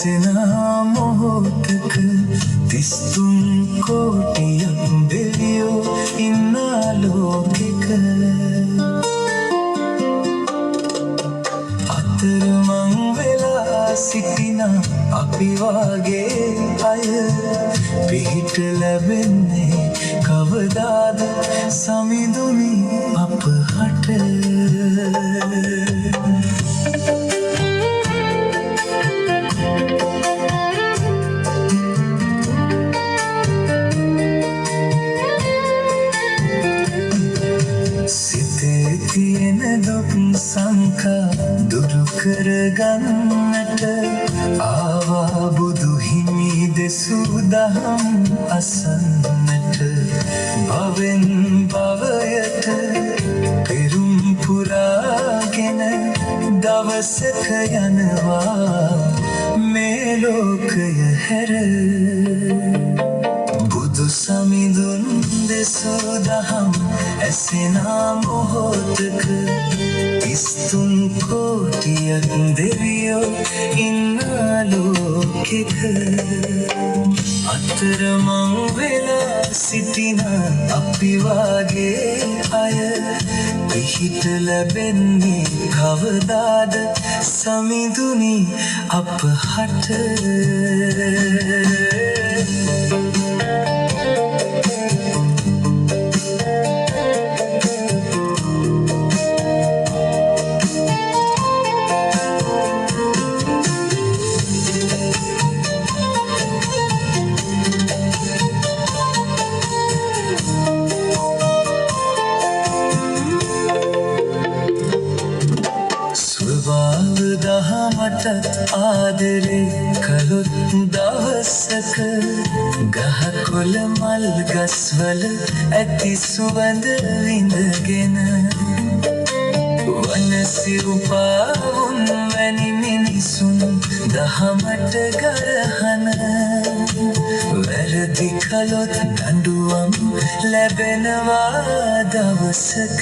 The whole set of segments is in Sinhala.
ඇසෙනා මොහොතක 33 කෝටියක් දෙවියෝ ඉන්නා ලෝකෙක අතරමං වෙලා සිටින අපි වාගේ අය පිහිට ලැබෙන්නේ කවදාද සමිඳුනි අප හට තියෙන දුක් සංකා දුරු කරගන්නට ආවා බුදු හිමි දෙසූ දහම් අසන්නට භවෙන් භවයට පෙරුම් පුරාගෙන දවසක යනවා මේ ලෝකය හැර බුදු සමිඳුන් දෙසූ දහම් ඇසෙනා මොහොතක 33 කෝටියක් දෙවියෝ ඉන්නා ලෝකෙක අතරමං වෙලා සිටින අපි වාගේ අය පිහිට ලැබෙන්නේ කවදාද සමිඳුනි අප හට දහමට ආදරේ කළොත් දවසක ගහකොළ මල් ගස්වල ඇති සුවඳ විඳගෙන වනසිරුපාවුන් වැනි මිනිසුන් දහමට ගරහන වැරදි කළොත් දඬුවම් ලැබෙනවා දවසක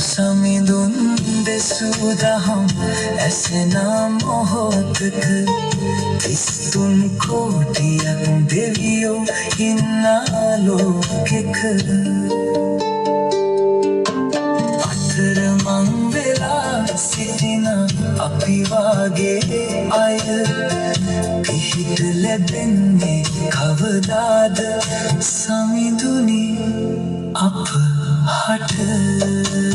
සමිඳුන් දෙසූ දහම් ඇසෙනා මොහොතක 33 කෝටියක් දෙවියෝ ඉන්නා ලෝකෙක අතරමං වෙලා සිටින අපි වාගේ අය පිහිට ලැබෙන්නේ කවදාද සමිඳුනි අප හට